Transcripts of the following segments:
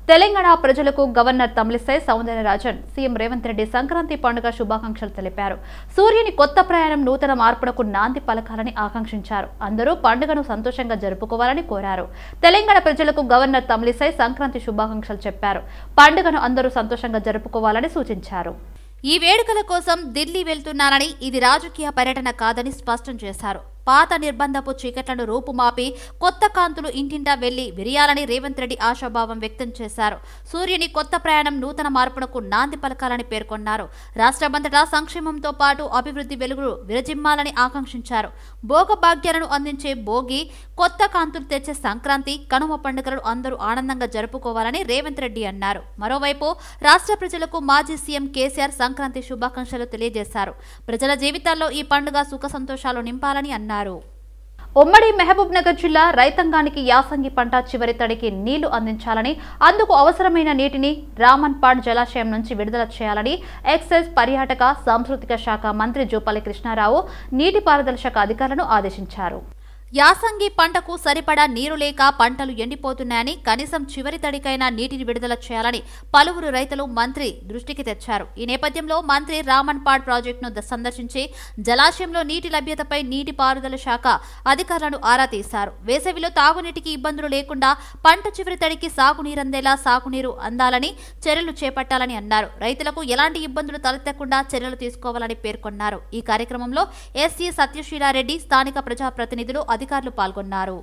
తెలంగాణ ప్రజలకు governor Tamilisai Soundararajan CM Revanth Reddy Sankranti పండుగ శుభాకాంక్షలు తెలిపారు. సూర్యుని కొత్త ప్రయాణం నూతన మార్పులకు నాంది పలకాలని ఆకాంక్షించారు. అందరూ పండుగను సంతోషంగా జరుపుకోవాలని కోరారు. తెలంగాణ ప్రజలకు గవర్నర్ తమిళిసై సంక్రాంతి శుభాకాంక్షలు చెప్పారు. పండుగను అందరూ సంతోషంగా జరుపుకోవాలని సూచించారు. ఈ వేడుకల కోసం ఢిల్లీ వెళ్తున్నారని, ఇది రాజకీయ పర్యటన కాదని స్పష్టం చేశారు. పాత నిర్బంధపు చీకట్లను రూపుమాపి కొత్త కాంతులు ఇంటింటా వెళ్లి విరియాలని రేవంత్ రెడ్డి ఆశాభావం వ్యక్తం చేశారు. సూర్యుని కొత్త ప్రయాణం నూతన మార్పునకు నాంది పలకాలని పేర్కొన్నారు. రాష్ట్రమంతటా సంక్షేమంతో పాటు అభివృద్ధి వెలుగులు విరజిమ్మాలని ఆకాంక్షించారు. భోగభాగ్యాలను అందించే భోగి, కొత్త కాంతులు తెచ్చే సంక్రాంతి, కనుమ పండుగలను అందరూ ఆనందంగా జరుపుకోవాలని రేవంత్ రెడ్డి అన్నారు. మరోవైపు రాష్ట్ర ప్రజలకు మాజీ సీఎం కేసీఆర్ సంక్రాంతి శుభాకాంక్షలు తెలియజేశారు. ప్రజల జీవితాల్లో ఈ పండుగ సుఖ సంతోషాలు నింపాలని అన్నారు. ఉమ్మడి మహబూబ్ నగర్ జిల్లా రైతాంగానికి యాసంగి పంట చివరి తడికి నీళ్లు అందించాలని, అందుకు అవసరమైన నీటిని రామన్పాడ్ జలాశయం నుంచి విడుదల చేయాలని ఎక్సైజ్, పర్యాటక, సాంస్కృతిక శాఖ మంత్రి జూపల్లి కృష్ణారావు నీటిపారుదల శాఖ అధికారులను ఆదేశించారు. యాసంగి పంటకు సరిపడా నీరు లేక పంటలు ఎండిపోతున్నాయని, కనీసం చివరి తడికైనా నీటిని విడుదల చేయాలని పలువురు రైతులు మంత్రి దృష్టికి తెచ్చారు. ఈ నేపథ్యంలో మంత్రి రామన్పాడ్ ప్రాజెక్టును సందర్శించి జలాశయంలో నీటి లభ్యతపై నీటిపారుదల శాఖ అధికారులను ఆరా తీశారు. వేసవిలో తాగునీటికి ఇబ్బందులు లేకుండా పంట చివరి తడికి సాగునీరందేలా సాగునీరు అందాలని చర్యలు చేపట్టాలని అన్నారు. రైతులకు ఎలాంటి ఇబ్బందులు తలెత్తకుండా చర్యలు తీసుకోవాలని పేర్కొన్నారు. ఈ కార్యక్రమంలో ఎస్సీ సత్యశీలారెడ్డి, స్థానిక ప్రజాప్రతినిధులు, అధికారులు పాల్గొన్నారు.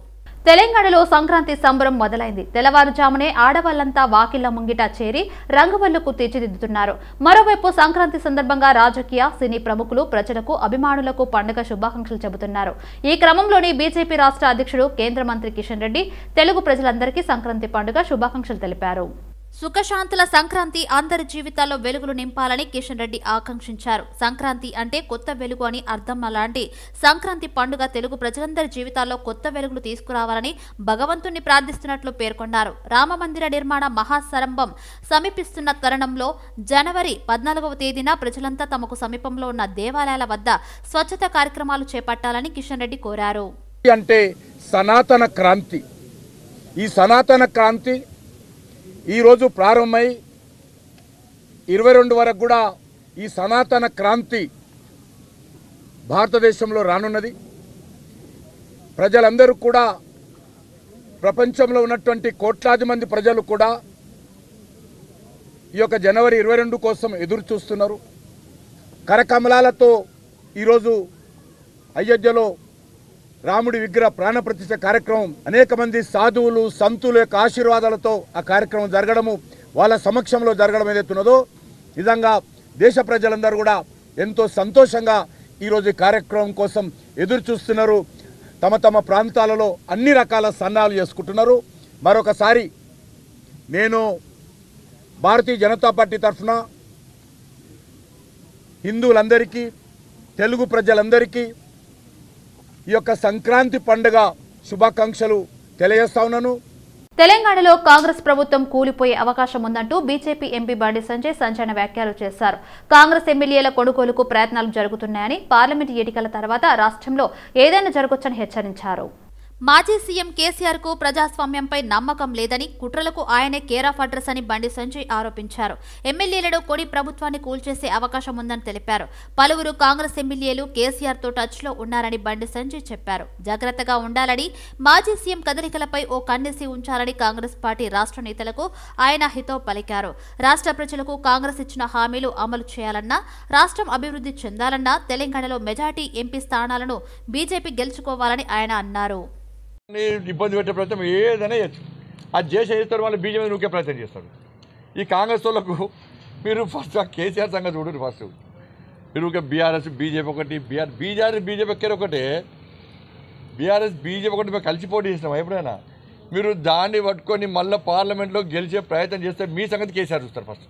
తెలంగాణలో సంక్రాంతి సంబరం మొదలైంది. తెల్లవారుజామునే ఆడవాళ్లంతా వాకిళ్ల ముంగిట చేరి రంగవల్లుకు తీర్చిదిద్దుతున్నారు. మరోవైపు సంక్రాంతి సందర్భంగా రాజకీయ, సినీ ప్రముఖులు ప్రజలకు, అభిమానులకు పండుగ శుభాకాంక్షలు చెబుతున్నారు. ఈ క్రమంలోని బీజేపీ రాష్ట్ర అధ్యక్షుడు, కేంద్ర మంత్రి కిషన్ రెడ్డి తెలుగు ప్రజలందరికీ సంక్రాంతి పండుగ శుభాకాంక్షలు తెలిపారు. సుఖశాంతుల సంక్రాంతి అందరి జీవితాల్లో వెలుగులు నింపాలని కిషన్ రెడ్డి ఆకాంక్షించారు. సంక్రాంతి అంటే కొత్త వెలుగు అని అర్థం. అలాంటి సంక్రాంతి పండుగ తెలుగు ప్రజలందరి జీవితాల్లో కొత్త వెలుగులు తీసుకురావాలని భగవంతుణ్ణి ప్రార్థిస్తున్నట్లు పేర్కొన్నారు. రామమందిర నిర్మాణ మహాసరంభం సమీపిస్తున్న తరుణంలో జనవరి 14వ తేదీన ప్రజలంతా తమకు సమీపంలో ఉన్న దేవాలయాల వద్ద స్వచ్ఛత కార్యక్రమాలు చేపట్టాలని కిషన్ రెడ్డి కోరారు. అంటే సనాతన క్రాంతి, ఈ సనాతన క్రాంతి ఈరోజు ప్రారంభమై 22 వరకు కూడా ఈ సనాతన క్రాంతి భారతదేశంలో రానున్నది. ప్రజలందరూ కూడా, ప్రపంచంలో ఉన్నటువంటి కోట్లాది మంది ప్రజలు కూడా ఈ యొక్క జనవరి 22 కోసం ఎదురు చూస్తున్నారు. కరకమలాలతో ఈరోజు అయోధ్యలో రాముడి విగ్రహ ప్రాణప్రతిష్ఠ కార్యక్రమం, అనేక మంది సాధువులు, సంతుల యొక్క ఆశీర్వాదాలతో ఆ కార్యక్రమం జరగడము, వాళ్ళ సమక్షంలో జరగడం ఏదైతున్నదో నిజంగా దేశ ప్రజలందరూ కూడా ఎంతో సంతోషంగా ఈరోజు ఈ కార్యక్రమం కోసం ఎదురు చూస్తున్నారు. తమ తమ ప్రాంతాలలో అన్ని రకాల సన్నాహాలు చేసుకుంటున్నారు. మరొకసారి నేను భారతీయ జనతా పార్టీ తరఫున హిందువులందరికీ, తెలుగు ప్రజలందరికీ ఈ యొక్క సంక్రాంతి పండుగ శుభాకాంక్షలు తెలియజేస్తా ఉన్నాను. తెలంగాణలో కాంగ్రెస్ ప్రభుత్వం కూలిపోయే అవకాశం ఉందంటూ బీజేపీ ఎంపీ బండి సంజయ్ సంచలన వ్యాఖ్యలు చేశారు. కాంగ్రెస్ ఎమ్మెల్యేల కొనుగోలుకు ప్రయత్నాలు జరుగుతున్నాయని, పార్లమెంటు ఎన్నికల తర్వాత రాష్ట్రంలో ఏదైనా జరగొచ్చని హెచ్చరించారు. మాజీ సీఎం కేసీఆర్ కు ప్రజాస్వామ్యంపై నమ్మకం లేదని, కుట్రలకు ఆయనే కేర్ ఆఫ్ అడ్రస్ అని బండి సంజయ్ ఆరోపించారు. ఎమ్మెల్యేలను కొని ప్రభుత్వాన్ని కూల్చేసే అవకాశం ఉందని తెలిపారు. పలువురు కాంగ్రెస్ ఎమ్మెల్యేలు కేసీఆర్ తో టచ్ లో ఉన్నారని బండి సంజయ్ చెప్పారు. జాగ్రత్తగా ఉండాలని, మాజీ సీఎం కదలికలపై ఓ కన్నెసి ఉంచాలని కాంగ్రెస్ పార్టీ రాష్ట్ర నేతలకు ఆయన హితవు పలికారు. రాష్ట్ర ప్రజలకు కాంగ్రెస్ ఇచ్చిన హామీలు అమలు చేయాలన్నా, రాష్ట్రం అభివృద్ధి చెందాలన్నా తెలంగాణలో మెజార్టీ ఎంపీ స్థానాలను బీజేపీ గెలుచుకోవాలని ఆయన అన్నారు. ఇబ్బంది పెట్టే ప్రయత్నం ఏదైనా చేయొచ్చు. అది చేసి చేస్తారు, వాళ్ళు బీజేపీ నూకే ప్రయత్నం చేస్తారు. ఈ కాంగ్రెస్ వాళ్ళకు మీరు ఫస్ట్ కేసీఆర్ సంగతి చూడండి. ఫస్ట్ మీరు ఊరికే బీఆర్ఎస్ బీజేపీ ఒకటి, బీజేపీ ఎక్కడ ఒకటే, బీఆర్ఎస్ బీజేపీ ఒకటి మేము కలిసి పోటీ చేసినాం. ఎప్పుడైనా మీరు దాన్ని పట్టుకొని మళ్ళీ పార్లమెంట్లో గెలిచే ప్రయత్నం చేస్తే మీ సంగతి కేసీఆర్ చూస్తారు. ఫస్ట్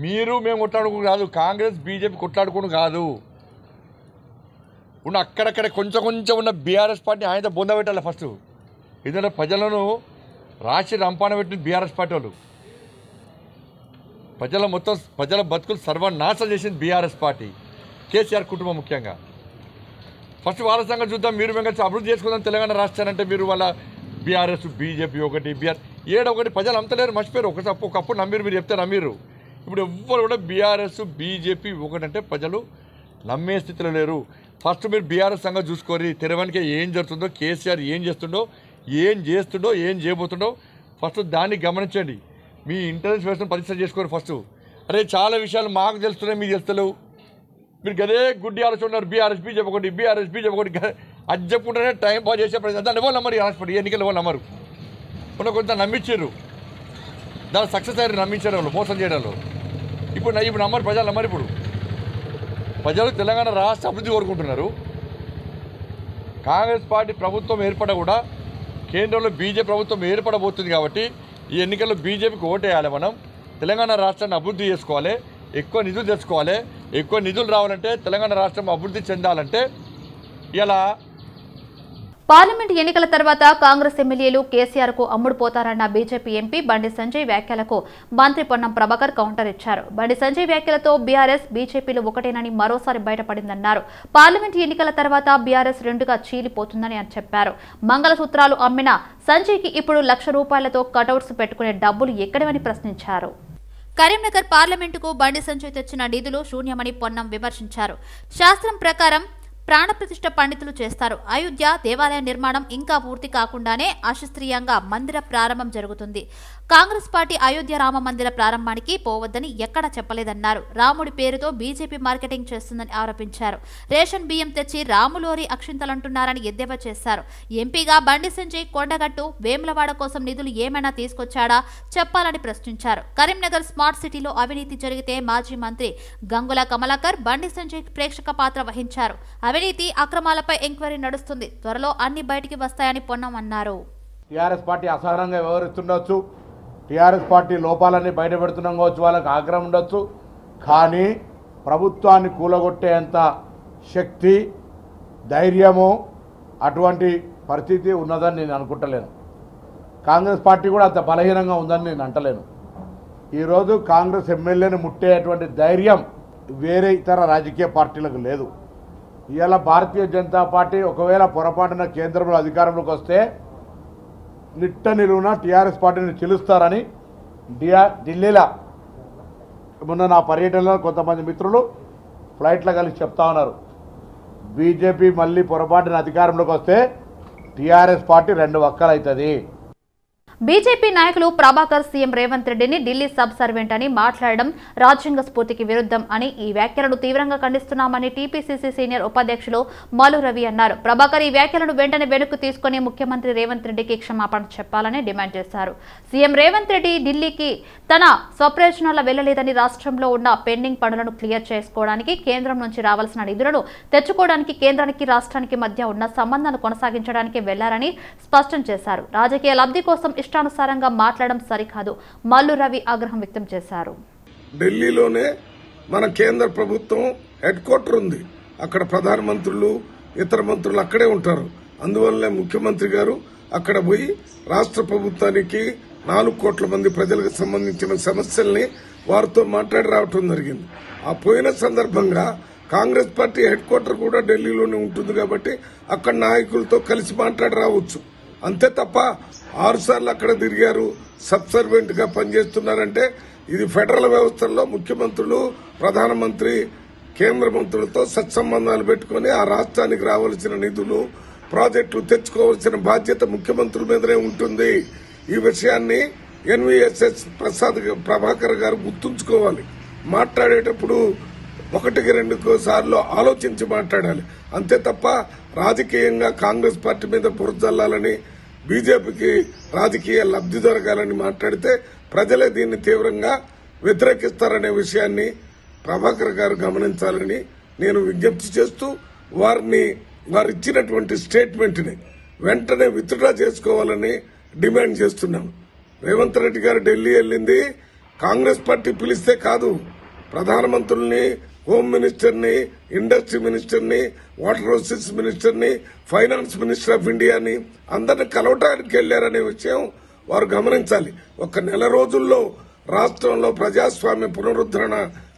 మీరు మేము కొట్లాడుకుని కాదు, కాంగ్రెస్ బీజేపీ కొట్లాడుకుని కాదు, ఉన్న అక్కడక్కడ కొంచెం ఉన్న బీఆర్ఎస్ పార్టీ ఆయనతో బొంద పెట్టాలి. ఫస్ట్ ఎందుకంటే ప్రజలను రాసి రంపాన పెట్టిన బీఆర్ఎస్ పార్టీ వాళ్ళు, ప్రజల బతుకులు సర్వనాశనం చేసింది బీఆర్ఎస్ పార్టీ, కేసీఆర్ కుటుంబం ముఖ్యంగా. ఫస్ట్ వాళ్ళ సంగతి చూద్దాం. మీరు మేము కలిసి అభివృద్ధి చేసుకుందాం తెలంగాణ రాష్ట్రాన్ని అంటే మీరు వాళ్ళ బీఆర్ఎస్ బీజేపీ ఒకటి ఒకటి ప్రజలు అంతలేరు, మర్చిపోయారు. ఒకప్పుడు నమ్మిరు, మీరు చెప్తే నమ్మిరు. ఇప్పుడు ఎవ్వరు కూడా బీఆర్ఎస్ బీజేపీ ఒకటంటే ప్రజలు నమ్మే స్థితిలో లేరు. ఫస్ట్ మీరు బీఆర్ఎస్ సంగతి చూసుకోరి, తెరవనికే ఏం జరుగుతుందో, కేసీఆర్ ఏం చేస్తుండో, ఏం చేయబోతుండో ఫస్ట్ దాన్ని గమనించండి. మీ ఇంటెలిజెన్స్ వ్యవస్థను పరిశీలన చేసుకోరు ఫస్ట్. అరే చాలా విషయాలు మాకు తెలుస్తున్నాయి, మీకు తెలుస్తలేవు. మీరు గదే గుడ్డి ఆలోచన ఉన్నారు. బీఆర్ఎస్ బీజేపీ ఒకటి అది చెప్పుకుంటేనే టైం పాస్ చేసే ప్రయత్నం. దాన్ని ఎవరు నమ్మరు, హాస్పిటల్ ఎన్నికలు ఎవరు నమ్మరు. కొంత నమ్మించారు, దాన్ని సక్సెస్ అయ్యారు, నమ్మించారు వాళ్ళు మోసం చేయడంలో. ఇప్పుడు నమ్మరు, ప్రజలు నమ్మరు. ఇప్పుడు ప్రజలు తెలంగాణ రాష్ట్ర అభివృద్ధి కోరుకుంటున్నారు. కాంగ్రెస్ పార్టీ ప్రభుత్వం ఏర్పడ కూడా కేంద్రంలో బీజేపీ ప్రభుత్వం ఏర్పడబోతుంది కాబట్టి ఈ ఎన్నికల్లో బీజేపీకి ఓటేయాలి. మనం తెలంగాణ రాష్ట్రాన్ని అభివృద్ధి చేసుకోవాలి, ఎక్కువ నిధులు తెచ్చుకోవాలి. ఎక్కువ నిధులు రావాలంటే, తెలంగాణ రాష్ట్రం అభివృద్ధి చెందాలంటే ఇలా పార్లమెంట్ ఎన్నికల తర్వాత కాంగ్రెస్ ఎమ్మెల్యేలు కేసీఆర్ కు అమ్ముడుపోతారన్న బీజేపీ ఎంపీ బండి సంజయ్ వ్యాఖ్యలకు మంత్రి పొన్నం ప్రభాకర్ కౌంటర్ ఇచ్చారు. బండి సంజయ్ వ్యాఖ్యలతో బీఆర్ఎస్ బీజేపీలు ఒకటేనని మరోసారి బయటపడిందన్నారు. పార్లమెంట్ ఎన్నికల తర్వాత బీఆర్ఎస్ రెండుగా చీలిపోతుందని అని చెప్పారు. మంగళసూత్రాలు అమ్మిన సంజయ్ కి ఇప్పుడు ₹1,00,000తో కటౌట్స్ పెట్టుకునే డబ్బులు ఎక్కడవని ప్రశ్నించారు. కరీంనగర్ పార్లమెంటుకు బండి సంజయ్ తెచ్చిన నిధులు శూన్యమని పొన్నం విమర్శించారు. శాస్త్రం ప్రకారం ప్రాణప్రతిష్ఠ పండితులు చేస్తారు. అయోధ్య దేవాలయ నిర్మాణం ఇంకా పూర్తి కాకుండానే అశాస్త్రీయంగా మందిర ప్రారంభం జరుగుతుంది. కాంగ్రెస్ పార్టీ అయోధ్య రామ మందిర ప్రారంభానికి పోవద్దని ఎక్కడా చెప్పలేదన్నారు. రాముడి పేరుతో బీజేపీ మార్కెటింగ్ చేస్తుందని ఆరోపించారు. రేషన్ బియ్యం తెచ్చి రాములోరి అక్షింతలంటున్నారని ఎద్దేవా చేశారు. ఎంపీగా బండి సంజయ్ కొండగట్టు వేములవాడ కోసం నిధులు ఏమైనా తీసుకొచ్చాడా చెప్పాలని ప్రశ్నించారు. కరీంనగర్ స్మార్ట్ సిటీలో అవినీతి జరిగితే మాజీ మంత్రి గంగుల కమలాకర్ బండి సంజయ్ ప్రేక్షక పాత్ర వహించారు. అవినీతి అక్రమాలపై ఎంక్వైరీ నడుస్తుంది, త్వరలో అన్ని బయటికి వస్తాయని పొన్నం అన్నారు. టీఆర్ఎస్ పార్టీ అసహనంగా వ్యవహరిస్తుండొచ్చు, టీఆర్ఎస్ పార్టీ లోపాలన్నీ బయటపెడుతున్నాం కావచ్చు, వాళ్ళకి ఆగ్రహం ఉండొచ్చు. కానీ ప్రభుత్వాన్ని కూలగొట్టేంత శక్తి, ధైర్యము, అటువంటి పరిస్థితి ఉన్నదని నేను అనుకుంటలేను. కాంగ్రెస్ పార్టీ కూడా అంత బలహీనంగా ఉందని నేను అంటలేను. ఈరోజు కాంగ్రెస్ ఎమ్మెల్యేని ముట్టేటువంటి ధైర్యం వేరే ఇతర రాజకీయ పార్టీలకు లేదు. ఇవాళ భారతీయ జనతా పార్టీ ఒకవేళ పొరపాటున కేంద్రంలో అధికారంలోకి వస్తే నిట్ట నిలువున టీఆర్ఎస్ పార్టీని చిలుస్తారని ఢిల్లీలో మొన్న నా పర్యటనలో కొంతమంది మిత్రులు ఫ్లైట్లో కలిసి చెప్తా ఉన్నారు. బీజేపీ మళ్ళీ పొరపాటున అధికారంలోకి వస్తే టీఆర్ఎస్ పార్టీ 2 వక్కలు అవుతుంది. బీజేపీ నాయకులు ప్రభాకర్ సీఎం రేవంత్ రెడ్డిని ఢిల్లీ సబ్ సర్వెంట్ అని మాట్లాడడం రాజ్యాంగ స్ఫూర్తికి విరుద్ధం అని, ఈ వ్యాఖ్యలను తీవ్రంగా ఖండిస్తున్నామని టీపీసీసీ సీనియర్ ఉపాధ్యక్షులు మల్లు రవి అన్నారు. ప్రభాకర్ ఈ వ్యాఖ్యలను వెంటనే వెనక్కు తీసుకుని ముఖ్యమంత్రి రేవంత్ రెడ్డికి క్షమాపణ చెప్పాలని డిమాండ్ చేశారు. సీఎం రేవంత్ రెడ్డి ఢిల్లీకి తన స్వప్రయోజనాల వెళ్లలేదని, రాష్ట్రంలో ఉన్న పెండింగ్ పనులను క్లియర్ చేసుకోవడానికి, కేంద్రం నుంచి రావాల్సిన నిధులను తెచ్చుకోవడానికి కేంద్రానికి రాష్ట్రానికి మధ్య ఉన్న సంబంధాలు కొనసాగించడానికి వెళ్లారని స్పష్టం చేశారు. రాజకీయ లబ్ధి కోసం ఇష్టానుసారంగా మాట్లాడడం సరికాదు, మల్లు రవి ఆగ్రహం వ్యక్తం చేశారు. ఢిల్లీలోనే మన కేంద్ర ప్రభుత్వం హెడ్ క్వార్టర్ ఉంది. అక్కడ ప్రధానమంత్రులు, ఇతర మంత్రులు అక్కడే ఉంటారు. అందువల్లనే ముఖ్యమంత్రి గారు అక్కడ పోయి రాష్ట్ర ప్రభుత్వానికి 4 కోట్ల మంది ప్రజలకు సంబంధించిన సమస్యల్ని వారితో మాట్లాడి రావటం జరిగింది. ఆ పోయిన సందర్భంగా కాంగ్రెస్ పార్టీ హెడ్ క్వార్టర్ కూడా ఢిల్లీలోనే ఉంటుంది కాబట్టి అక్కడ నాయకులతో కలిసి మాట్లాడి రావచ్చు. అంతే తప్ప 6 సార్లు అక్కడ తిరిగారు, సబ్ సర్వెంట్ గా పనిచేస్తున్నారంటే ఇది ఫెడరల్ వ్యవస్థల్లో ముఖ్యమంత్రులు, ప్రధానమంత్రి, కేంద్ర మంత్రులతో సత్సంబంధాలు పెట్టుకుని ఆ రాష్ట్రానికి రావాల్సిన నిధులు, ప్రాజెక్టులు తెచ్చుకోవాల్సిన బాధ్యత ముఖ్యమంత్రుల మీదనే ఉంటుంది. ఈ విషయాన్ని ఎన్వీఎస్ఎస్ ప్రభాకర్ గారు గుర్తుంచుకోవాలి. మాట్లాడేటప్పుడు 1-2 సార్లు ఆలోచించి మాట్లాడాలి. అంతే తప్ప రాజకీయంగా కాంగ్రెస్ పార్టీ మీద బురదల్లాలని, బీజేపీకి రాజకీయ లబ్ధి దొరకాలని మాట్లాడితే ప్రజలే దీన్ని తీవ్రంగా వ్యతిరేకిస్తారనే విషయాన్ని ప్రభాకర్ గారు గమనించాలని నేను విజ్ఞప్తి చేస్తూ వారు ఇచ్చినటువంటి స్టేట్మెంట్ ని వెంటనే విత్డ్రా చేసుకోవాలని డిమాండ్ చేస్తున్నాం. రేవంత్ రెడ్డి గారు ఢిల్లీ వెళ్లింది కాంగ్రెస్ పార్టీ పిలిస్తే కాదు, ప్రధానమంత్రుల్ని, హోమ్ మినిస్టర్ని, ఇండస్ట్రీ మినిస్టర్ని, వాటర్ రిసోర్సెస్ మినిస్టర్ని, ఫైనాన్స్ మినిస్టర్ ఆఫ్ ఇండియాని అందరిని కలవటానికి వెళ్లారనే విషయం వారు గమనించాలి. 1 నెల రోజుల్లో రాష్ట్రంలో ప్రజాస్వామ్య పునరుద్ధరణ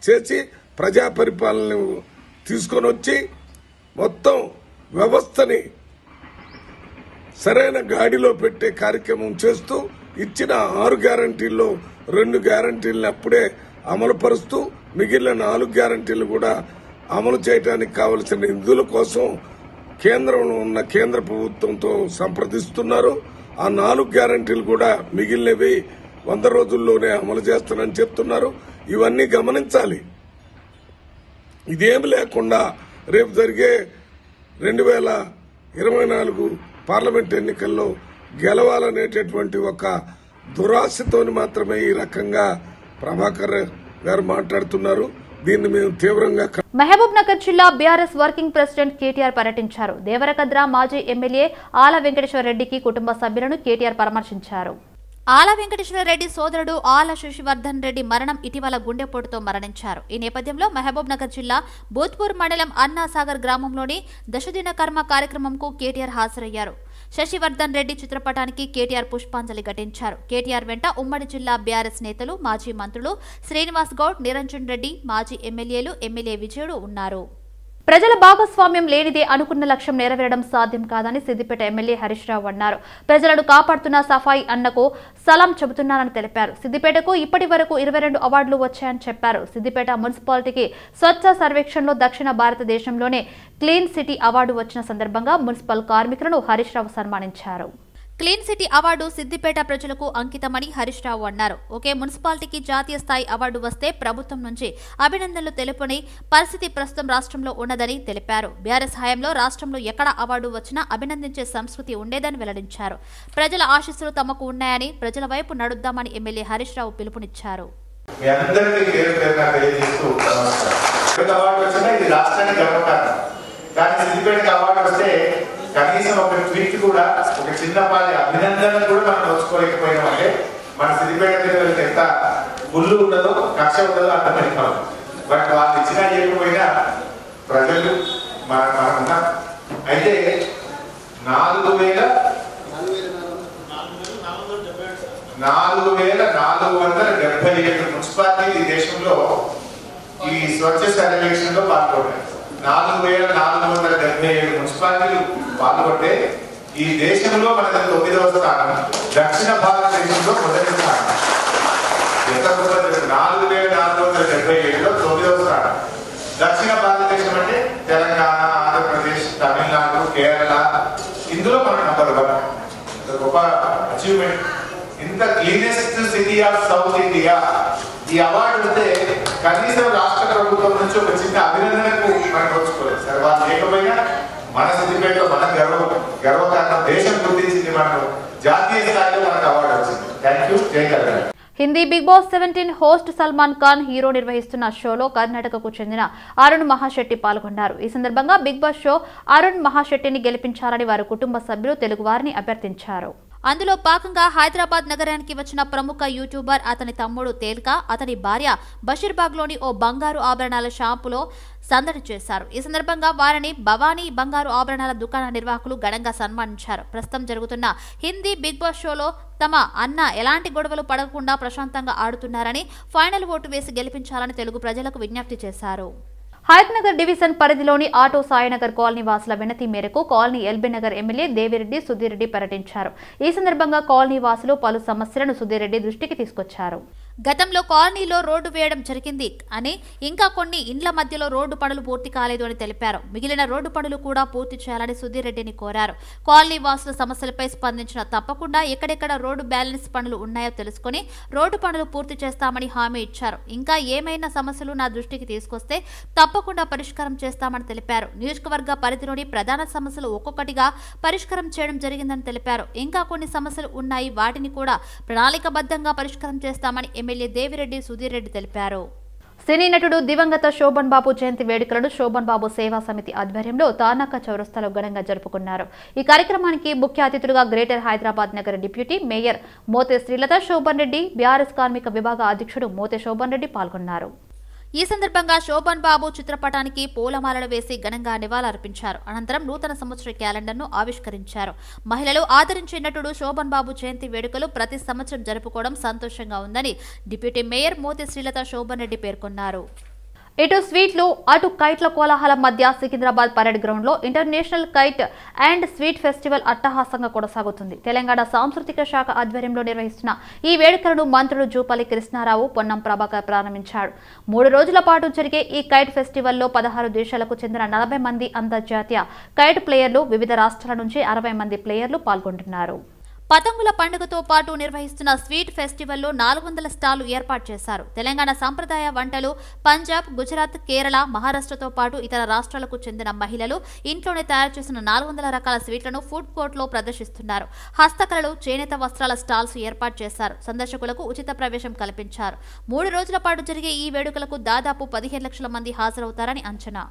చేసి ప్రజా పరిపాలన తీసుకొని వచ్చి మొత్తం వ్యవస్థని సరైన గాడిలో పెట్టే కార్యక్రమం చేస్తూ ఇచ్చిన 6 గ్యారంటీల్లో 2 గ్యారంటీలను అప్పుడే అమలు పరుస్తూ మిగిలిన 4 గ్యారంటీలు కూడా అమలు చేయడానికి కావలసిన నిధుల కోసం కేంద్రంలో ఉన్న కేంద్ర ప్రభుత్వంతో సంప్రదిస్తున్నారు. ఆ 4 గ్యారంటీలు కూడా మిగిలినవి 100 రోజుల్లోనే అమలు చేస్తానని చెప్తున్నారు. ఇవన్నీ గమనించాలి. ఇదేమి లేకుండా రేపు జరిగే 2024 పార్లమెంట్ ఎన్నికల్లో గెలవాలనేటటువంటి ఒక దురాశతోని మాత్రమే ఈ రకంగా ప్రభాకర్ గారు మాట్లాడుతున్నారు. దీన్ని మేము తీవ్రంగా మహబూబ్ నగర్ జిల్లా బీఆర్ఎస్ వర్కింగ్ ప్రెసిడెంట్ కేటీఆర్ పర్యటించారు. దేవరకద్ర మాజీ ఎమ్మెల్యే ఆల వెంకటేశ్వర రెడ్డికి కుటుంబ సభ్యులను కేటీఆర్ పరామర్శించారు. ఆల వెంకటేశ్వర రెడ్డి సోదరుడు ఆల శశివర్ధన్ రెడ్డి మరణం ఇటీవల గుండెపోటుతో మరణించారు. ఈ నేపథ్యంలో మహబూబ్ నగర్ జిల్లా భూత్పూర్ మండలం అన్నాసాగర్ గ్రామంలోని దశదిన కర్మ కార్యక్రమంకు కేటీఆర్ హాజరయ్యారు. శశివర్ధన్ రెడ్డి చిత్రపటానికి కేటీఆర్ పుష్పాంజలి ఘటించారు. కేటీఆర్ వెంట ఉమ్మడి జిల్లా బీఆర్ఎస్ నేతలు, మాజీ మంత్రులు శ్రీనివాస్ గౌడ్, నిరంజన్ రెడ్డి, మాజీ ఎమ్మెల్యేలు, ఎమ్మెల్యే విజయుడు ఉన్నారు. ప్రజల భాగస్వామ్యం లేనిదే అనుకున్న లక్ష్యం నెరవేరడం సాధ్యం కాదని సిద్దిపేట ఎమ్మెల్యే హరీష్ రావు అన్నారు. ప్రజలను కాపాడుతున్న సఫాయి అన్నకు సలాం చెబుతున్నారని తెలిపారు. సిద్దిపేటకు ఇప్పటి వరకు 22 అవార్డులు వచ్చాయని చెప్పారు. సిద్దిపేట మున్సిపాలిటీకి స్వచ్ఛ సర్వేక్షణలో దక్షిణ భారతదేశంలోనే క్లీన్ సిటీ అవార్డు వచ్చిన సందర్భంగా మున్సిపల్ కార్మికులను హరీష్ రావు సన్మానించారు. క్లీన్ సిటీ అవార్డు సిద్దిపేట ప్రజలకు అంకితమని హరీష్ రావు అన్నారు. ఒకే మున్సిపాలిటీకి జాతీయ స్థాయి అవార్డు వస్తే ప్రభుత్వం నుంచి అభినందనలు తెలుపని పరిస్థితి ప్రస్తుతం రాష్ట్రంలో ఉన్నదని తెలిపారు. బీఆర్ఎస్ హయాంలో రాష్ట్రంలో ఎక్కడ అవార్డు వచ్చినా అభినందించే సంస్కృతి ఉండేదని వెల్లడించారు. ప్రజల ఆశీస్సులు తమకు ఉన్నాయని, ప్రజల వైపు నడుద్దామని ఎమ్మెల్యే హరీష్ రావు పిలుపునిచ్చారు. కనీసం ఒక ట్వీట్ కూడా, ఒక చిన్నపాటి అభినందన కూడా మనం నోచుకోలేకపోయినామంటే మన సిద్దిపేట మీద ఎంత గుళ్ళు ఉండదో, కక్ష ఉండదో అర్థమైపోవాలి. బట్ వాళ్ళు ఇచ్చినా చేయకపోయినా ప్రజలు మనకున్నా. అయితే 4,477 మున్సిపాలిటీలు ఈ దేశంలో ఈ స్వచ్ఛ సర్వేక్షణ్ లో పాల్గొన్నాయి. 4,477 మున్సిపాలిటీలు పాల్గొంటే ఈ దేశంలో మనది 9వ స్థానం, దక్షిణ భారతదేశంలో మొదటి స్థానం. ఎంత 4,477లో 9వ స్థానం. దక్షిణ భారతదేశం అంటే తెలంగాణ, ఆంధ్రప్రదేశ్, తమిళనాడు, కేరళ, ఇందులో మన నంబర్ 1. గొప్ప అచీవ్మెంట్. ఇంత cleanest city of south India ఈ అవార్డు వస్తే కనీసం రాష్ట్ర ప్రభుత్వం నుంచి ఒక చిన్న అభినందనకు మనం నోచుకోలేదు. సరే, వాళ్ళు లేకపోయినా మన సిద్దిపేటలో మన గర్వకారణం దేశం గుర్తించింది, మనకు జాతీయ స్థాయిలో మనకు అవార్డు వచ్చింది. Thank you. జై Telangana. Hindi Bigg Boss 17 host Salman Khan hero నిర్వహిస్తున్న షోలో కర్ణాటకకు చెందిన అరుణ్ మహాశెట్టి పాల్గొన్నారు. ఈ సందర్భంగా బిగ్ బాస్ షో అరుణ్ మహాశెట్టిని గెలిపించాలని వారి కుటుంబ సభ్యులు తెలుగు వారిని అభ్యర్థించారు. అందులో భాగంగా హైదరాబాద్ నగరానికి వచ్చిన ప్రముఖ యూట్యూబర్, అతని తమ్ముడు తేల్కా, అతని భార్య బషీర్బాగ్లోని ఓ బంగారు ఆభరణాల షాపులో సందడి చేశారు. ఈ సందర్భంగా వారిని భవానీ బంగారు ఆభరణాల దుకాణ నిర్వాహకులు ఘనంగా సన్మానించారు. ప్రస్తుతం జరుగుతున్న హిందీ బిగ్ బాస్ షోలో తమ అన్న ఎలాంటి గొడవలు పడకుండా ప్రశాంతంగా ఆడుతున్నారని, ఫైనల్ ఓటు వేసి గెలిపించాలని తెలుగు ప్రజలకు విజ్ఞప్తి చేశారు. హయత్నగర్ డివిజన్ పరిధిలోని ఆటో సాయినగర్ కాలనీ వాసుల వినతి మేరకు కాలనీ ఎల్బీనగర్ ఎమ్మెల్యే దేవిరెడ్డి సుధీరెడ్డి పర్యటించారు. ఈ సందర్భంగా కాలనీ వాసులు పలు సమస్యలను సుధీరెడ్డి దృష్టికి తీసుకొచ్చారు. గతంలో కాలనీలో రోడ్డు వేయడం జరిగింది అని, ఇంకా కొన్ని ఇండ్ల మధ్యలో రోడ్డు పనులు పూర్తి కాలేదు అని తెలిపారు. మిగిలిన రోడ్డు పనులు కూడా పూర్తి చేయాలని సుధీరెడ్డిని కోరారు. కాలనీ వాసుల సమస్యలపై స్పందించిన తప్పకుండా ఎక్కడెక్కడ రోడ్డు బ్యాలెన్స్ పనులు ఉన్నాయో తెలుసుకుని రోడ్డు పనులు పూర్తి చేస్తామని హామీ ఇచ్చారు. ఇంకా ఏమైనా సమస్యలు నా దృష్టికి తీసుకొస్తే తప్పకుండా పరిష్కారం చేస్తామని తెలిపారు. నియోజకవర్గ పరిధిలోని ప్రధాన సమస్యలు ఒక్కొక్కటిగా పరిష్కారం చేయడం జరిగిందని తెలిపారు. ఇంకా కొన్ని సమస్యలు ఉన్నాయి, వాటిని కూడా ప్రణాళికబద్ధంగా పరిష్కారం చేస్తామని ఎమ్మెల్యే దేవిరెడ్డి సుధీరెడ్డి తెలిపారు. సినీ నటుడు దివంగత శోభన్ బాబు జయంతి వేడుకలను శోభన్ బాబు సేవా సమితి ఆధ్వర్యంలో తానాక చౌరస్తాలో ఘనంగా జరుపుకున్నారు. ఈ కార్యక్రమానికి ముఖ్య అతిథులుగా గ్రేటర్ హైదరాబాద్ నగర deputy mayor Mothe Srilatha Shobhan Reddy, BRS కార్మిక విభాగ అధ్యక్షుడు మోతే శోభన్ రెడ్డి పాల్గొన్నారు. ఈ సందర్భంగా శోభన్ బాబు చిత్రపటానికి పూలమాలలు వేసి ఘనంగా నివాళులర్పించారు. అనంతరం నూతన సంవత్సర క్యాలెండర్ను ఆవిష్కరించారు. మహిళలు ఆదరించే నటుడు శోభన్ బాబు జయంతి వేడుకలు ప్రతి సంవత్సరం జరుపుకోవడం సంతోషంగా ఉందని డిప్యూటీ మేయర్ మోతి శ్రీలత శోభన్ రెడ్డి పేర్కొన్నారు. ఇటు స్వీట్లు అటు కైట్ల కోలాహలం మధ్య సికింద్రాబాద్ పరేడ్ గ్రౌండ్ లో international kite and sweet festival అట్టహాసంగా కొనసాగుతుంది. తెలంగాణ సాంస్కృతిక శాఖ ఆధ్వర్యంలో నిర్వహిస్తున్న ఈ వేడుకలను మంత్రులు జూపల్లి కృష్ణారావు, పొన్నం ప్రభాకర్ ప్రారంభించారు. 3 రోజుల పాటు జరిగే ఈ కైట్ ఫెస్టివల్లో 16 దేశాలకు చెందిన 40 మంది అంతర్జాతీయ కైట్ ప్లేయర్లు, వివిధ రాష్ట్రాల నుంచి 60 మంది ప్లేయర్లు పాల్గొంటున్నారు. పతంగుల పండుగతో పాటు నిర్వహిస్తున్న స్వీట్ ఫెస్టివల్లో 400 స్టాళ్లు ఏర్పాటు చేశారు. తెలంగాణ సంప్రదాయ వంటలు పంజాబ్, గుజరాత్, కేరళ, మహారాష్ట్రతో పాటు ఇతర రాష్ట్రాలకు చెందిన మహిళలు ఇంట్లోనే తయారు చేసిన 400 రకాల స్వీట్లను ఫుడ్ కోర్ట్ లో ప్రదర్శిస్తున్నారు. హస్తకళలు, చేనేత వస్త్రాల స్టాల్స్ ఏర్పాటు చేశారు. సందర్శకులకు ఉచిత ప్రవేశం కల్పించారు. 3 రోజుల పాటు జరిగే ఈ వేడుకలకు దాదాపు 15 లక్షల మంది హాజరవుతారని అంచనా.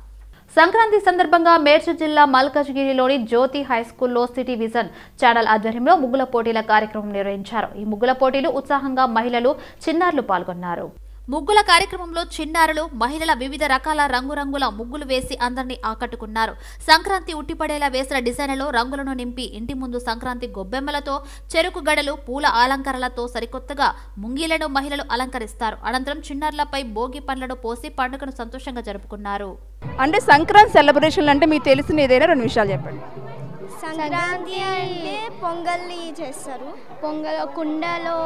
సంక్రాంతి సందర్భంగా మేడ్చల్ జిల్లా మల్కజ్గిరిలోని జ్యోతి హైస్కూల్లో సిటీ విజన్ ఛానల్ ఆధ్వర్యంలో ముగ్గుల పోటీల కార్యక్రమం నిర్వహించారు. ఈ ముగ్గుల పోటీలు ఉత్సాహంగా మహిళలు, చిన్నారులు పాల్గొన్నారు. ముగ్గుల కార్యక్రమంలో చిన్నారులు, మహిళల వివిధ రకాల రంగురంగుల ముగ్గులు వేసి అందరినీ ఆకట్టుకున్నారు. సంక్రాంతి ఉట్టిపడేలా వేసిన డిజైన్లలో రంగులను నింపి ఇంటి ముందు సంక్రాంతి గొబ్బెమ్మలతో, చెరుకు గడలు, పూల అలంకరణలతో సరికొత్తగా ముంగీలను మహిళలు అలంకరిస్తారు. అనంతరం చిన్నారులపై భోగి పండ్లను పోసి పండుగను సంతోషంగా జరుపుకున్నారు. అంటే సంక్రాంతి సెలబ్రేషన్లు అంటే మీకు తెలిసిన ఏదైనా 2 విషయాలు చెప్పండి. సంక్రాంతి అంటే పొంగల్ని చేస్తారు. కుండలో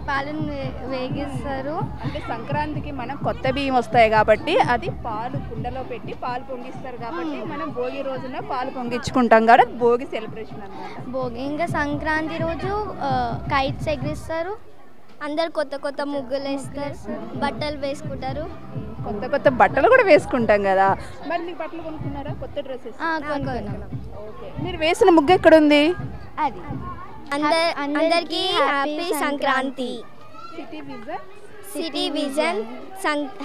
పాలను వేగిస్తారు. అంటే సంక్రాంతికి మనం కొత్త బియ్యం వస్తాయి కాబట్టి అది పాలు కుండలో పెట్టి పాలు పొంగిస్తారు కాబట్టి మనం భోగి రోజున పాలు పొంగించుకుంటాం కాబట్టి భోగి సెలబ్రేషన్ అన్నమాట. భోగి ఇంకా సంక్రాంతి రోజు కైట్స్ ఎగిరిస్తారు. అందరు కొత్త కొత్త ముగ్గులు వేస్తారు, బట్టలు వేసుకుంటారు. కొత్త కొత్త బట్టలు కూడా వేసుకుంటాం కదా. మరి మీకు బట్టలు కొనుక్కున్నారా? కొత్త డ్రెస్సెస్ ఓకే. మీరు వేసిన ముగ్గు ఎక్కడ ఉంది? అది అందరికీ happy Sankranti. City vision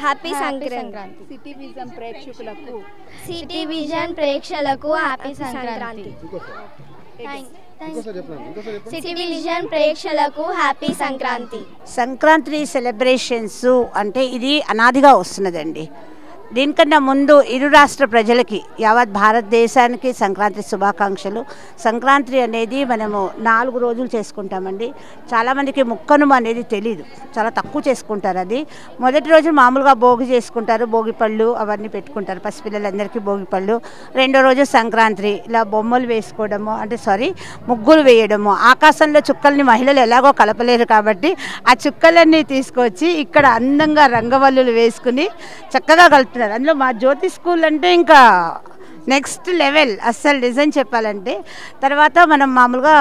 happy Sankranti. City vision ప్రేక్షకులకు హ్యాపీ సంక్రాంతి. సిటీ విజన్ ప్రేక్షకులకు హ్యాపీ సంక్రాంతి. సంక్రాంతి సెలబ్రేషన్స్ అంటే ఇది అనాదిగా వస్తున్నదండి. దీనికన్నా ముందు ఇరు రాష్ట్ర ప్రజలకి, యావత్ భారతదేశానికి సంక్రాంతి శుభాకాంక్షలు. సంక్రాంతి అనేది మనము 4 రోజులు చేసుకుంటామండి. చాలామందికి ముక్కనుమ అనేది తెలీదు, చాలా తక్కువ చేసుకుంటారు. అది మొదటి రోజు మామూలుగా భోగి చేసుకుంటారు, భోగి పళ్ళు అవన్నీ పెట్టుకుంటారు పసిపిల్లలందరికీ భోగి పళ్ళు. రెండో రోజు సంక్రాంతి, ఇలా బొమ్మలు వేసుకోవడము, అంటే ముగ్గులు వేయడము. ఆకాశంలో చుక్కల్ని మహిళలు ఎలాగో కలపలేరు కాబట్టి ఆ చుక్కలన్నీ తీసుకొచ్చి ఇక్కడ అందంగా రంగవల్లులు వేసుకుని చక్కగా కలుపుతున్నారు. అందులో మా జ్యోతి స్కూల్ అంటే ఇంకా నెక్స్ట్ లెవెల్ అస్సలు డిజైన్ చెప్పాలంటే. తర్వాత మనం మామూలుగా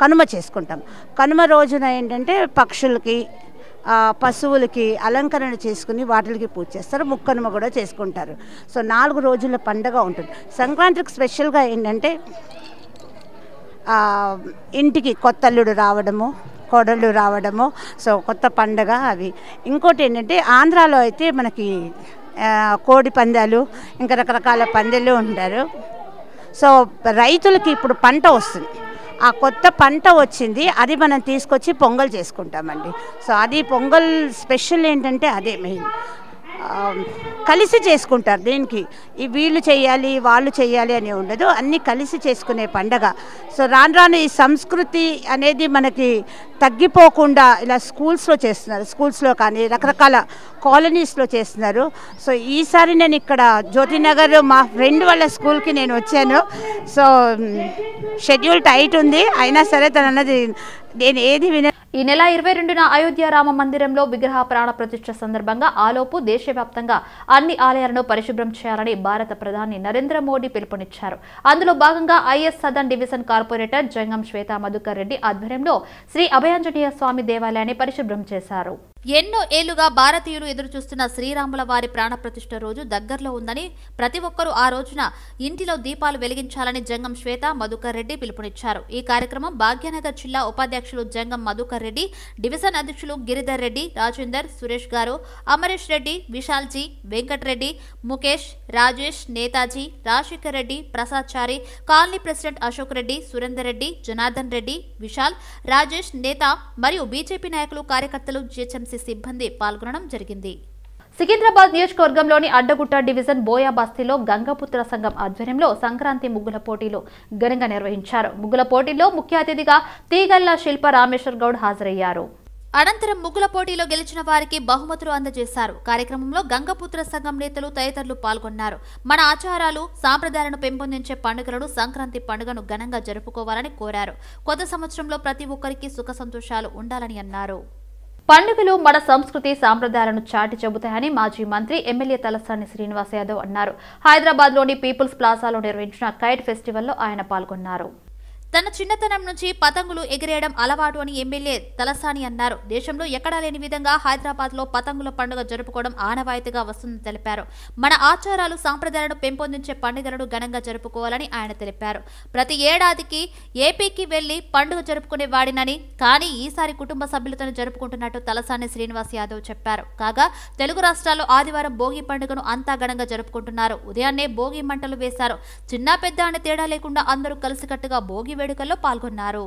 కనుమ చేసుకుంటాం. కనుమ రోజున ఏంటంటే పక్షులకి, పశువులకి అలంకరణ చేసుకుని వాటికి పూజ చేస్తారు. ముక్కనుమ కూడా చేసుకుంటారు. సో 4 రోజుల పండుగ ఉంటుంది. సంక్రాంతికి స్పెషల్గా ఏంటంటే ఇంటికి కొత్త అల్లుడు రావడము, కోడళ్ళు రావడము. సో కొత్త పండగ అవి. ఇంకోటి ఏంటంటే ఆంధ్రాలో అయితే మనకి కోడి పందాలు, ఇంకా రకరకాల పందాలు ఉంటారు. సో రైతులకి ఇప్పుడు పంట వస్తుంది, ఆ కొత్త పంట వచ్చింది, అది మనం తీసుకొచ్చి పొంగల్ చేసుకుంటామండి. సో అది పొంగల్ స్పెషల్ ఏంటంటే అదే మెయిన్. కలిసి చేసుకుంటారు. దీనికి వీళ్ళు చేయాలి వాళ్ళు చేయాలి అని ఉండదు, అన్నీ కలిసి చేసుకునే పండగ. సో రాను ఈ సంస్కృతి అనేది మనకి తగ్గిపోకుండా ఇలా స్కూల్స్లో చేస్తున్నారు. స్కూల్స్లో కానీ రకరకాల కాలనీస్లో చేస్తున్నారు. సో ఈసారి నేను ఇక్కడ జ్యోతినగర్ మా ఫ్రెండ్ వాళ్ళ స్కూల్కి నేను వచ్చాను. సో షెడ్యూల్ టైట్ ఉంది, అయినా సరే తను అన్నది నేను ఏది ఈ నెల 22న అయోధ్య రామ మందిరంలో విగ్రహ ప్రాణ ప్రతిష్ఠ సందర్భంగా ఆలోపు దేశవ్యాప్తంగా అన్ని ఆలయాలను పరిశుభ్రం చేయాలని భారత ప్రధాని నరేంద్ర మోడీ పిలుపునిచ్చారు. అందులో భాగంగా ఐఎస్ సదర్న్ డివిజన్ కార్పొరేటర్ జంగం శ్వేతా మధుకర్ రెడ్డి ఆధ్వర్యంలో శ్రీ అభయాంజనేయ స్వామి దేవాలయాన్ని పరిశుభ్రం చేశారు. ఎన్నో ఏళ్లుగా భారతీయులు ఎదురుచూస్తున్న శ్రీరాముల వారి ప్రాణప్రతిష్ఠ రోజు దగ్గరలో ఉందని, ప్రతి ఒక్కరూ ఆ రోజున ఇంటిలో దీపాలు వెలిగించాలని జంగం శ్వేత మధుకర్ రెడ్డి పిలుపునిచ్చారు. ఈ కార్యక్రమం భాగ్యనగర్ జిల్లా ఉపాధ్యక్షులు జంగం మధుకర్ రెడ్డి, డివిజన్ అధ్యక్షులు గిరిధర్ రెడ్డి, రాజేందర్, సురేష్ గారు, అమరేష్ రెడ్డి, విశాల్జీ, వెంకటరెడ్డి, ముఖేష్, రాజేష్, నేతాజీ, రాజశేఖర్ రెడ్డి, ప్రసాద్ చారి, కాలనీ ప్రెసిడెంట్ అశోక్ రెడ్డి, సురేందర్ రెడ్డి, జనార్దన్ రెడ్డి, విశాల్, రాజేష్, నేత మరియు బీజేపీ నాయకులు, కార్యకర్తలు, జీహెచ్ఎంసీ సిబ్బంది పాల్గొనడం జరిగింది. సికింద్రాబాద్ నియోజకవర్గంలోని అడ్డగుట్ట డివిజన్ బోయా బస్తీలో గంగపుత్ర సంఘం ఆధ్వర్యంలో సంక్రాంతి ముగ్గుల పోటీలు ఘనంగా నిర్వహించారు. ముగ్గుల పోటీల్లో ముఖ్య అతిథిగా తీగల్ల శిల్ప రామేశ్వర్ గౌడ్ హాజరయ్యారు. అనంతరం ముగ్గుల పోటీలో గెలిచిన వారికి బహుమతులు అందజేశారు. కార్యక్రమంలో గంగపుత్ర సంఘం నేతలు తదితరులు పాల్గొన్నారు. మన ఆచారాలు సాంప్రదాయాలను పెంపొందించే పండుగలను సంక్రాంతి పండుగను ఘనంగా జరుపుకోవాలని కోరారు. కొత్త సంవత్సరంలో ప్రతి ఒక్కరికి సుఖ సంతోషాలు ఉండాలని అన్నారు. పండుగలు మన సంస్కృతి సాంప్రదాయాలను చాటి చెబుతాయని మాజీ మంత్రి ఎమ్మెల్యే తలసాని శ్రీనివాస్ యాదవ్ అన్నారు. హైదరాబాద్లోని పీపుల్స్ ప్లాజాలో నిర్వహించిన కైట్ ఫెస్టివల్లో ఆయన పాల్గొన్నారు. తన చిన్నతనం నుంచి పతంగులు ఎగిరేయడం అలవాటు అని ఎమ్మెల్యే తలసాని అన్నారు. దేశంలో ఎక్కడా లేని విధంగా హైదరాబాద్లో పతంగుల పండుగ జరుపుకోవడం ఆనవాయితీగా వస్తుందని తెలిపారు. మన ఆచారాలు సాంప్రదాయాలను పెంపొందించే పండుగలను ఘనంగా జరుపుకోవాలని ఆయన తెలిపారు. ప్రతి ఏడాదికి ఏపీకి వెళ్లి పండుగ జరుపుకునే వాడినని, కానీ ఈసారి కుటుంబ సభ్యులతో జరుపుకుంటున్నట్టు తలసాని శ్రీనివాస్ యాదవ్ చెప్పారు. కాగా తెలుగు రాష్ట్రాల్లో ఆదివారం భోగి పండుగను అంతా ఘనంగా జరుపుకుంటున్నారు. ఉదయాన్నే భోగి మంటలు వేశారు. చిన్న పెద్ద అనే తేడా లేకుండా అందరూ కలిసికట్టుగా భోగి వేడుకల్లో పాల్గొన్నారు.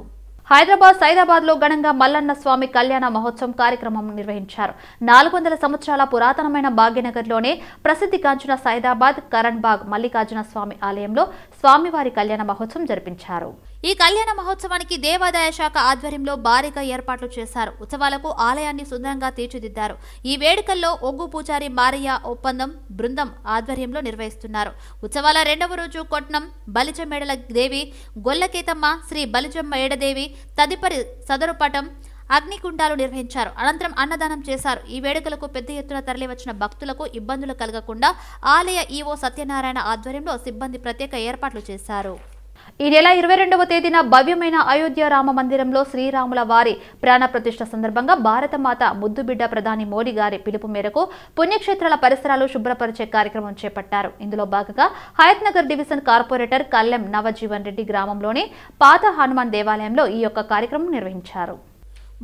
హైదరాబాద్ సైదాబాద్లో ఘనంగా మల్లన్న స్వామి కళ్యాణ మహోత్సవం కార్యక్రమం నిర్వహించారు. 400 సంవత్సరాల పురాతనమైన భాగ్యనగర్లోనే ప్రసిద్ధిగాంచిన సైదాబాద్ కరణ్బాగ్ మల్లికార్జున స్వామి ఆలయంలో స్వామివారి కళ్యాణ మహోత్సవం జరిపించారు. ఈ కళ్యాణ మహోత్సవానికి దేవాదాయ శాఖ ఆధ్వర్యంలో భారీగా ఏర్పాట్లు చేశారు. ఉత్సవాలకు ఆలయాన్ని సుందరంగా తీర్చిదిద్దారు. ఈ వేడుకల్లో ఒగ్గు పూజారి మారయ్య ఒప్పందం బృందం ఆధ్వర్యంలో నిర్వహిస్తున్నారు. ఉత్సవాల రెండవ రోజు కొట్నం బలిజమేడల దేవి, గొల్లకేతమ్మ, శ్రీ బలిజమ్మ ఏడదేవి తదుపరి సదరుపటం అగ్నికుండాలు నిర్వహించారు. అనంతరం అన్నదానం చేశారు. ఈ వేడుకలకు పెద్ద ఎత్తున తరలివచ్చిన భక్తులకు ఇబ్బందులు కలగకుండా ఆలయ ఈవో సత్యనారాయణ ఆధ్వర్యంలో సిబ్బంది ప్రత్యేక ఏర్పాట్లు చేశారు. ఈ నెల 22వ తేదీన భవ్యమైన అయోధ్య రామ మందిరంలో శ్రీరాముల వారి ప్రాణ ప్రతిష్ఠ సందర్భంగా భారతమాత ముద్దుబిడ్డ ప్రధాని మోడీ గారి పిలుపు మేరకు పుణ్యక్షేత్రాల పరిసరాలు శుభ్రపరిచే కార్యక్రమం చేపట్టారు. ఇందులో భాగంగా హయత్నగర్ డివిజన్ కార్పొరేటర్ కల్లెం నవజీవన్ రెడ్డి గ్రామంలోని పాత హనుమాన్ దేవాలయంలో ఈ యొక్క కార్యక్రమం నిర్వహించారు.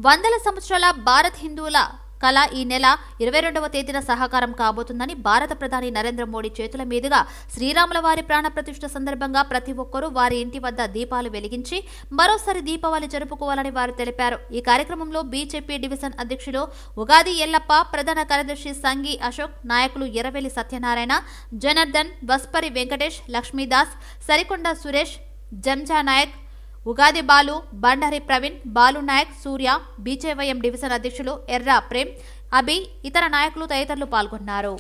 వందల సంవత్సరాల భారత్ హిందువుల కళ ఈ నెల 22వ తేదీన సహకారం కాబోతుందని భారత ప్రధాని నరేంద్ర మోడీ చేతుల మీదుగా శ్రీరాముల వారి ప్రాణ ప్రతిష్ఠ సందర్భంగా ప్రతి ఒక్కరూ వారి ఇంటి వద్ద దీపాలు వెలిగించి మరోసారి దీపావళి జరుపుకోవాలని వారు తెలిపారు. ఈ కార్యక్రమంలో బీజేపీ డివిజన్ అధ్యక్షులు ఉగాది ఎల్లప్ప, ప్రధాన కార్యదర్శి సంగి అశోక్, నాయకులు ఎర్రవెల్లి సత్యనారాయణ, జనార్దన్, వస్పరి వెంకటేష్, లక్ష్మీదాస్, సరికొండ సురేష్, జంజా నాయక్, ఉగాది బాలు, బండారి ప్రవీణ్, బాలు నాయక్, సూర్య, బీజేవైఎం డివిజన్ అధ్యక్షులు ఎర్రా ప్రేమ్, అభి, ఇతర నాయకులు తదితరులు పాల్గొన్నారు.